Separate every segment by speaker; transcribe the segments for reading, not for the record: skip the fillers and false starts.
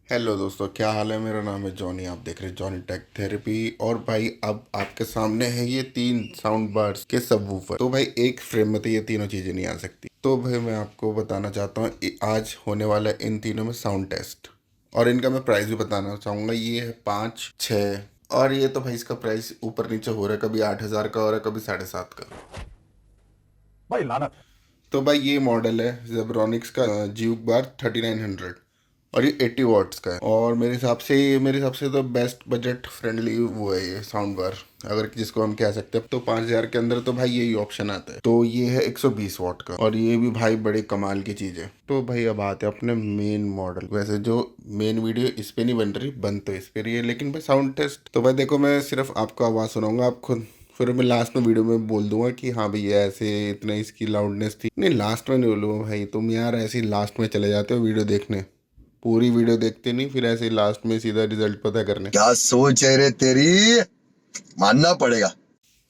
Speaker 1: Hello दोस्तों, क्या हाल है। मेरा नाम है जॉनी, आप देख रहे हैं जॉनी टेक थेरेपी। और भाई अब आपके सामने है ये तीन साउंड बार्स के सबवूफर। तो भाई एक फ्रेम में तो ये तीनों चीज़ें नहीं आ सकती। तो भाई मैं आपको बताना चाहता हूँ आज होने वाला है इन तीनों में साउंड टेस्ट। और इनका मैं प्राइस भी बताना चाहूँगा। ये है 5, 6। और ये तो भाई इसका प्राइस ऊपर नीचे हो रहा है, कभी 8,000 का हो रहा है, कभी 7,500 का।
Speaker 2: भाई लानत है।
Speaker 1: तो भाई ये मॉडल है जेब्रॉनिक्स का ज्यूक बार 3900। और ये 80 वॉट्स का है। और मेरे हिसाब से तो बेस्ट बजट फ्रेंडली वो है ये साउंड बार, अगर जिसको हम कह सकते हैं। तो 5,000 के अंदर तो भाई यही ऑप्शन आता है। तो ये है 120 वॉट का, और ये भी भाई बड़े कमाल की चीज़ है। तो भाई अब आते हैं अपने मेन मॉडल। वैसे जो मेन वीडियो इस पे नहीं बन रही, बन तो इस पे रही है, लेकिन भाई साउंड टेस्ट तो भाई देखो, मैं सिर्फ आपको आवाज़ सुनाऊंगा, आप खुद फिर मैं लास्ट में वीडियो में बोल दूंगा कि हाँ भैया ऐसे इतना इसकी लाउडनेस थी। नहीं, लास्ट में नहीं बोलूँगा भाई, तुम यार ऐसे ही लास्ट में चले जाते हो वीडियो देखने, पूरी वीडियो देखते नहीं, फिर ऐसे ही लास्ट में सीधा रिजल्ट पता करने।
Speaker 3: क्या सोच है रे तेरी। मानना पड़ेगा।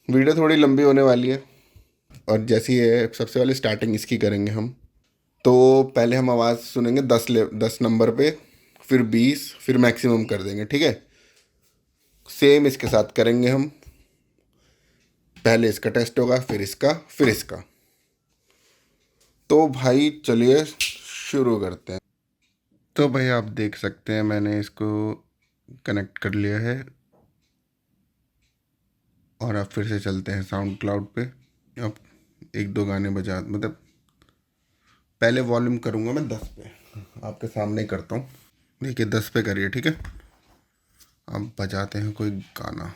Speaker 1: वीडियो थोड़ी लंबी होने वाली है। और जैसी है, सबसे पहले स्टार्टिंग इसकी करेंगे हम। तो पहले हम आवाज़ सुनेंगे 10 नंबर पे, फिर 20, फिर मैक्सिमम कर देंगे, ठीक है। सेम इसके साथ करेंगे हम। पहले इसका टेस्ट होगा, फिर इसका, फिर इसका। तो भाई चलिए शुरू करते हैं। तो भाई आप देख सकते हैं मैंने इसको कनेक्ट कर लिया है। और अब फिर से चलते हैं साउंड क्लाउड पे। अब एक दो गाने बजा, मतलब पहले वॉल्यूम करूँगा मैं 10 पे, आपके सामने ही करता हूँ। देखिए 10 पे करिए, ठीक है। अब बजाते हैं कोई गाना।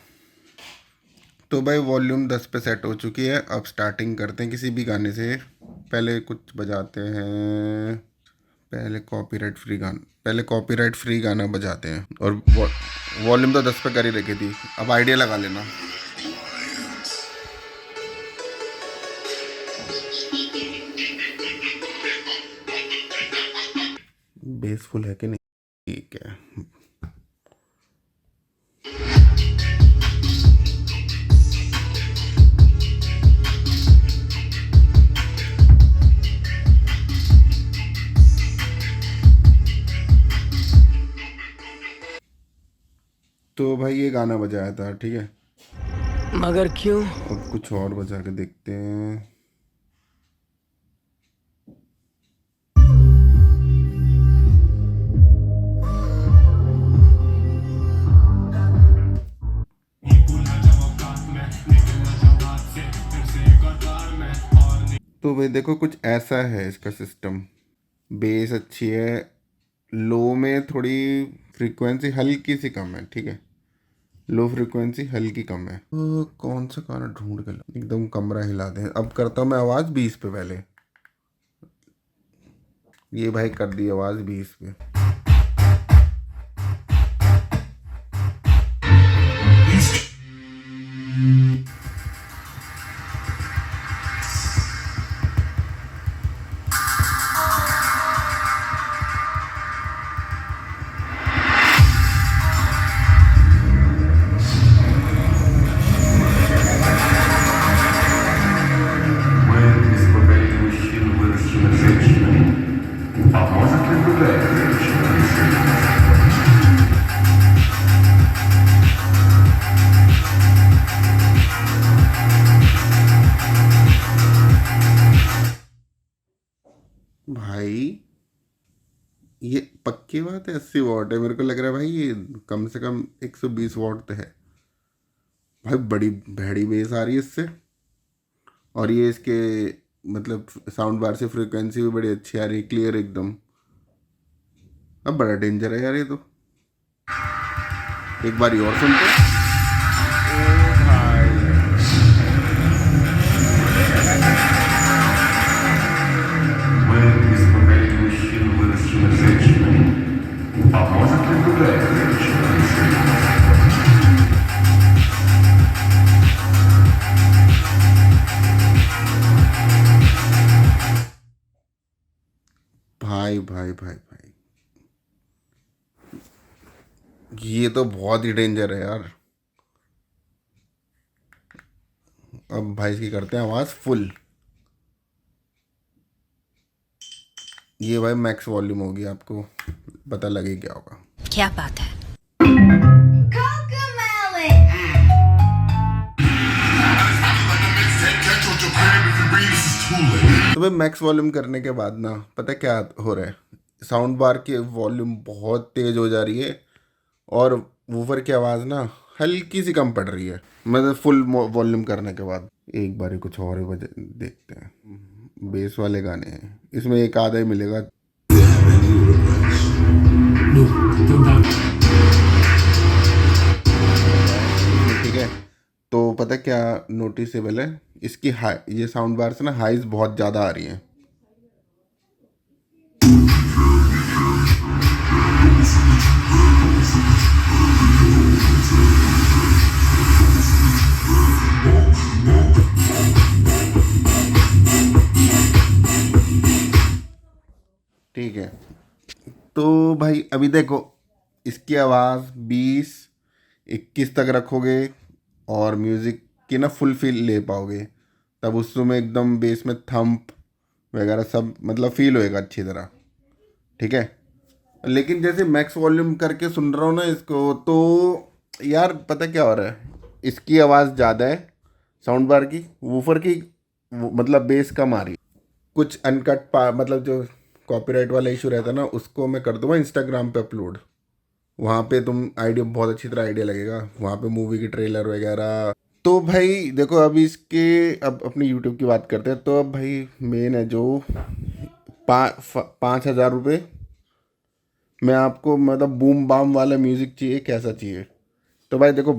Speaker 1: तो भाई वॉल्यूम 10 पे सेट हो चुकी है। अब स्टार्टिंग करते हैं किसी भी गाने से। पहले कुछ बजाते हैं। पहले कॉपीराइट फ्री गाना बजाते हैं। और वॉल्यूम तो 10 पे कर ही रखी थी। अब आइडिया लगा लेना। बेसफुल है कि नहीं? ठीक है। तो भाई ये गाना बजाया था, ठीक है।
Speaker 4: मगर क्यों?
Speaker 1: अब कुछ और बजा के देखते हैं। तो भाई देखो कुछ ऐसा है इसका सिस्टम। बेस अच्छी है। लो में थोड़ी फ्रीक्वेंसी हल्की सी कम है, ठीक है। लो फ्रीक्वेंसी हल्की कम है। तो कौन सा गाना ढूंढ के एकदम कमरा हिला दें। अब करता हूँ मैं आवाज़ 20 पे पहले। ये भाई कर दी आवाज़ 20 पे।
Speaker 5: Мы из поколения мужчин выращены женщинами. А может ли другая женщина присоединиться?
Speaker 1: भाई ये पक्की बात है 80 वॉट है। मेरे को लग रहा है भाई ये कम से कम 120 वॉट तो है। भाई बड़ी भैड़ी बेस आ रही है इससे। और ये इसके मतलब साउंड बार से फ्रिक्वेंसी भी बड़ी अच्छी आ रही है, क्लियर एकदम। अब बड़ा डेंजर है यार ये तो। एक बार और सुनते हैं। ओ भाई,
Speaker 5: Мы из поколения мужчин выращены женщинами. А может ли другая женщина присоединиться?
Speaker 1: भाई भाई भाई भाई, ये तो बहुत ही डेंजर है यार। अब भाई इसकी करते हैं आवाज़ फुल। ये भाई मैक्स वॉल्यूम होगी, आपको पता लगे क्या होगा।
Speaker 6: क्या बात है?
Speaker 1: तो भाई मैक्स वॉल्यूम करने के बाद ना पता क्या हो रहा है, साउंड बार की वॉल्यूम बहुत तेज हो जा रही है और वूफर की आवाज़ ना हल्की सी कम पड़ रही है। मतलब फुल वॉल्यूम करने के बाद एक बार कुछ और ही बजे देखते हैं। बेस वाले गाने हैं इसमें, एक आधा ही मिलेगा। ठीक है, तो पता क्या नोटिसेबल है इसकी हाई, ये साउंड बार से ना हाइज बहुत ज़्यादा आ रही हैं। ठीक है, तो भाई अभी देखो इसकी आवाज़ 20-21 तक रखोगे और म्यूज़िक की ना फुल फील ले पाओगे, तब उसमें एकदम बेस में थंप वगैरह सब मतलब फील होएगा अच्छी तरह। ठीक है, लेकिन जैसे मैक्स वॉल्यूम करके सुन रहा हूँ ना इसको, तो यार पता क्या हो रहा है, इसकी आवाज़ ज़्यादा है साउंड बार की, वूफर की मतलब बेस कम आ रही है। कुछ अनकट मतलब जो कॉपीराइट वाला इशू रहता है ना, उसको मैं कर दूंगा इंस्टाग्राम पे अपलोड। वहाँ पे तुम आइडिया बहुत अच्छी तरह आइडिया लगेगा, वहाँ पे मूवी की ट्रेलर वगैरह। तो भाई देखो अभी इसके, अब अपनी यूट्यूब की बात करते हैं। तो अब भाई मेन है जो 5,000 रुपये में आपको मतलब बूम बाम वाला म्यूज़िक चाहिए, कैसा चाहिए। तो भाई देखो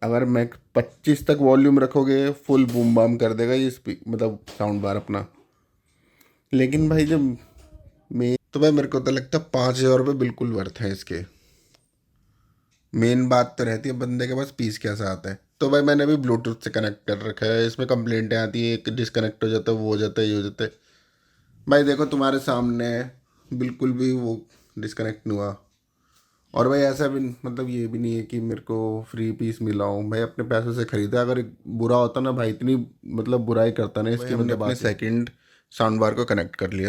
Speaker 1: अगर मैं 25 तक वॉल्यूम रखोगे फुल बूम बाम कर देगा ये मतलब साउंड बार अपना। लेकिन भाई जब मैं तो भाई मेरे को तो लगता है 5,000 रुपये बिल्कुल वर्थ है इसके। मेन बात तो रहती है बंदे के पास पीस कैसा आता है। तो भाई मैंने अभी ब्लूटूथ से कनेक्ट कर रखा है, इसमें कंप्लेंटें आती है, एक डिसकनेक्ट हो जाता है, वो हो जाता है, ये हो जाता है। भाई देखो तुम्हारे सामने है, बिल्कुल भी वो डिसकनेक्ट नहीं हुआ। और भाई ऐसा भी मतलब ये भी नहीं है कि मेरे को फ्री पीस मिला हो, भाई अपने पैसों से खरीदा। अगर बुरा होता ना भाई, इतनी मतलब बुराई करता ना इसकी। हमने अपने सेकंड साउंड बार को कनेक्ट कर लिया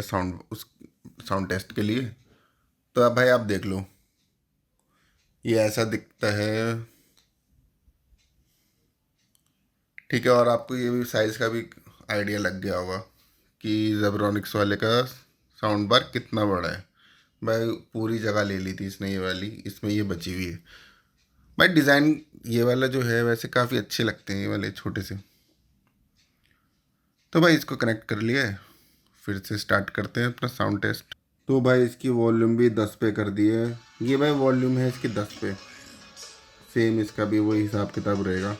Speaker 1: उस साउंड टेस्ट के लिए। तो अब भाई आप देख लो, ये ऐसा दिखता है। ठीक है, और आपको ये भी साइज़ का भी आइडिया लग गया होगा कि जेब्रोनिक्स वाले का साउंड बार कितना बड़ा है। भाई पूरी जगह ले ली थी इसने ये वाली, इसमें ये बची हुई है। भाई डिज़ाइन ये वाला जो है वैसे काफ़ी अच्छे लगते हैं ये वाले छोटे से। तो भाई इसको कनेक्ट कर लिया है, फिर से स्टार्ट करते हैं अपना साउंड टेस्ट। तो भाई इसकी वॉल्यूम भी 10 पे कर दी है। ये भाई वॉल्यूम है इसकी 10 पे, सेम इसका भी वही हिसाब किताब रहेगा।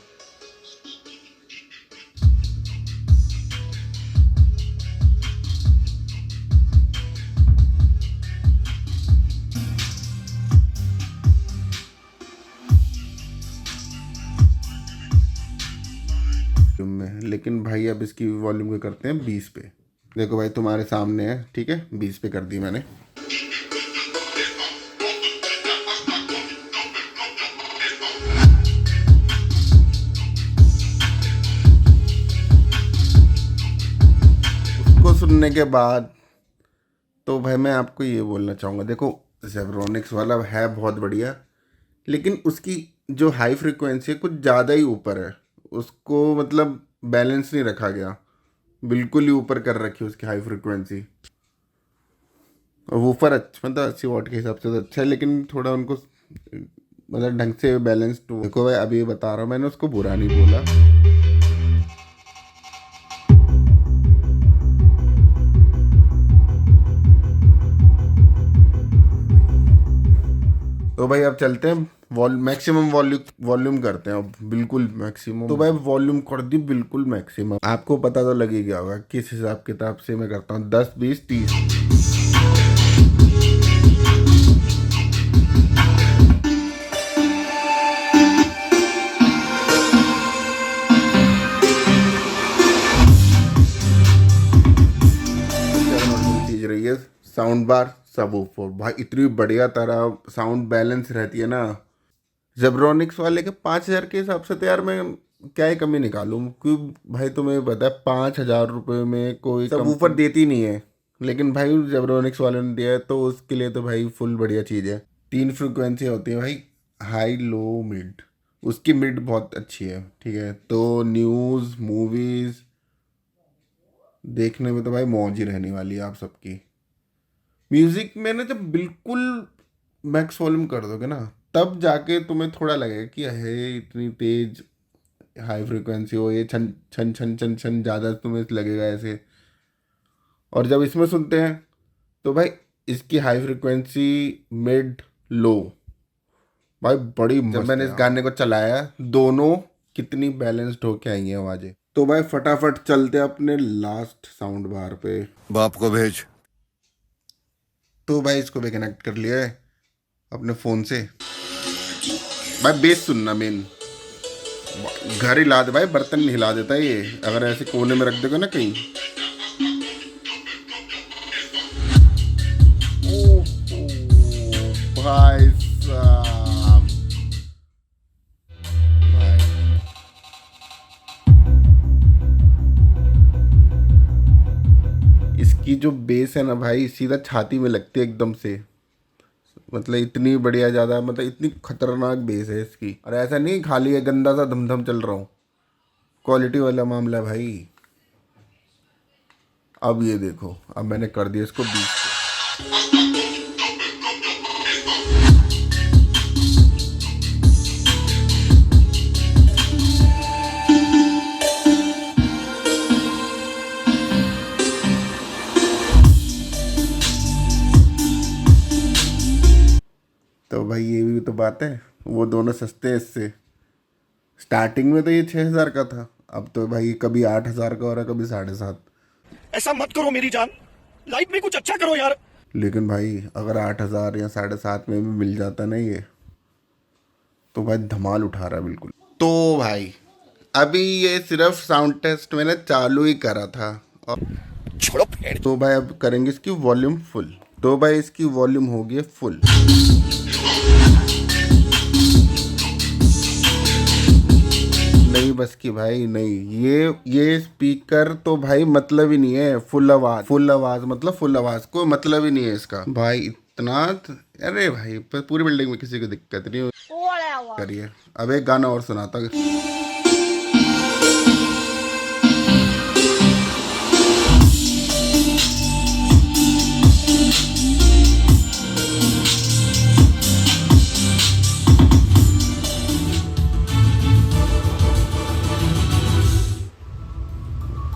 Speaker 1: में लेकिन भाई अब इसकी वॉल्यूम को करते हैं 20 पे। देखो भाई तुम्हारे सामने है, ठीक है 20 पे कर दी मैंने। उसको सुनने के बाद तो भाई मैं आपको ये बोलना चाहूँगा, देखो जेब्रोनिक्स वाला है बहुत बढ़िया, लेकिन उसकी जो हाई फ्रिक्वेंसी है कुछ ज़्यादा ही ऊपर है। उसको मतलब बैलेंस नहीं रखा गया, बिल्कुल ही ऊपर कर रखी है उसकी हाई फ्रिक्वेंसी। और वूफर अच्छा मतलब 80 वाट के हिसाब से तो अच्छा है, लेकिन थोड़ा उनको मतलब ढंग से बैलेंस्ड। देखो भाई अभी बता रहा हूँ, मैंने उसको बुरा नहीं बोला। तो भाई अब चलते हैं मैक्सिमम वॉल्यूम करते हैं अब, बिल्कुल मैक्सिमम। तो भाई वॉल्यूम कर दी बिल्कुल मैक्सिमम। आपको पता तो लग ही गया होगा किस हिसाब किताब से मैं करता हूँ, 10 20 30। चीज रही है साउंड बार सबवूफर, भाई इतनी बढ़िया तरह साउंड बैलेंस रहती है ना। जेब्रोनिक्स वाले के 5,000 के हिसाब से तो यार मैं क्या ही कमी निकालूं, क्योंकि भाई तुम्हें पता है 5,000 रुपये में कोई सबवूफर देती नहीं है, लेकिन भाई जेब्रोनिक्स वाले ने दिया है तो उसके लिए तो भाई फुल बढ़िया चीज़ है। 3 फ्रिक्वेंसी होती है भाई, हाई लो मिड। उसकी मिड बहुत अच्छी है, ठीक है। तो न्यूज़ मूवीज़ देखने में तो भाई मौज ही रहने वाली है आप सबकी। म्यूज़िक में ना जब बिल्कुल मैक्स वॉल्यूम कर दोगे ना, तब जाके तुम्हें थोड़ा लगेगा कि है इतनी तेज हाई फ्रिक्वेंसी हो, ये छन छन छन छन छन ज़्यादा तुम्हें लगेगा ऐसे। और जब इसमें सुनते हैं तो भाई इसकी हाई फ्रिक्वेंसी मिड लो भाई बड़ी मस्त। जब मैंने इस गाने को चलाया, दोनों कितनी बैलेंस्ड होके आई हैं आवाज़ें। तो भाई फटाफट चलते अपने लास्ट साउंड बार पे।
Speaker 3: बाप को भेज।
Speaker 1: तो भाई इसको भी कनेक्ट कर लिया है अपने फ़ोन से। भाई बेस सुनना मेन, घर हिला दे भाई, बर्तन नहीं हिला देता ये अगर ऐसे कोने में रख देगा ना कहीं। ओह भाई साहब, भाई इसकी जो बेस है ना भाई, सीधा छाती में लगती है एकदम से। मतलब इतनी बढ़िया, ज़्यादा मतलब इतनी खतरनाक बेस है इसकी। और ऐसा नहीं खाली है गंदा सा धमधम चल रहा हूँ, क्वालिटी वाला मामला है भाई। अब ये देखो, अब मैंने कर दिया इसको 20 पे। तो भाई ये भी तो बात है, वो दोनों सस्ते हैं इससे। स्टार्टिंग में तो ये 6,000 का था, अब तो भाई कभी 8,000 का हो रहा है, कभी 7,500।
Speaker 2: ऐसा मत करो मेरी जान, लाइफ में कुछ अच्छा करो यार।
Speaker 1: लेकिन भाई अगर 8,000 या 7,500 में भी मिल जाता ना ये, तो भाई धमाल उठा रहा है बिल्कुल। तो भाई अभी ये सिर्फ साउंड टेस्ट मैंने चालू ही करा था, और
Speaker 2: छोड़ो फेड़।
Speaker 1: तो भाई अब करेंगे इसकी वॉल्यूम फुल। तो भाई इसकी वॉल्यूम होगी फुल। नहीं बस की भाई नहीं, ये स्पीकर तो भाई मतलब ही नहीं है। फुल आवाज मतलब फुल आवाज, कोई मतलब ही नहीं है इसका भाई। इतना अरे भाई पूरी बिल्डिंग में किसी को दिक्कत नहीं करिए। अब एक गाना और सुनाता हूँ।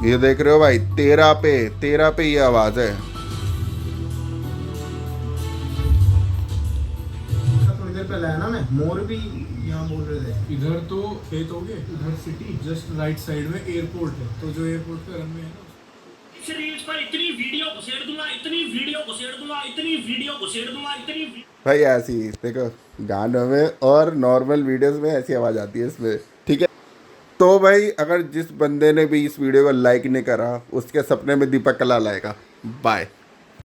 Speaker 1: ये देख रहे हो भाई, 13 पे ये आवाज है।
Speaker 6: थोड़ी देर पहले आया ना मैं, मोर भी यहाँ बोल रहे थे।
Speaker 7: इधर तो खेत हो गए, इधर सिटी, जस्ट राइट साइड में एयरपोर्ट है। तो जो एयरपोर्ट का रनवे है ना,
Speaker 8: सीरीज पर इतनी वीडियो घुसेड़ दूंगा, इतनी वीडियो घुसेड़ दूंगा, इतनी वीडियो घुसेड़ दूंगा, इतनी
Speaker 1: भाई ऐसी देखो गानों में और नॉर्मल वीडियोस में ऐसी आवाज आती है इसमें, ठीक है। तो भाई अगर जिस बंदे ने भी इस वीडियो को लाइक नहीं करा, उसके सपने में दीपक कलाल आएगा। बाय।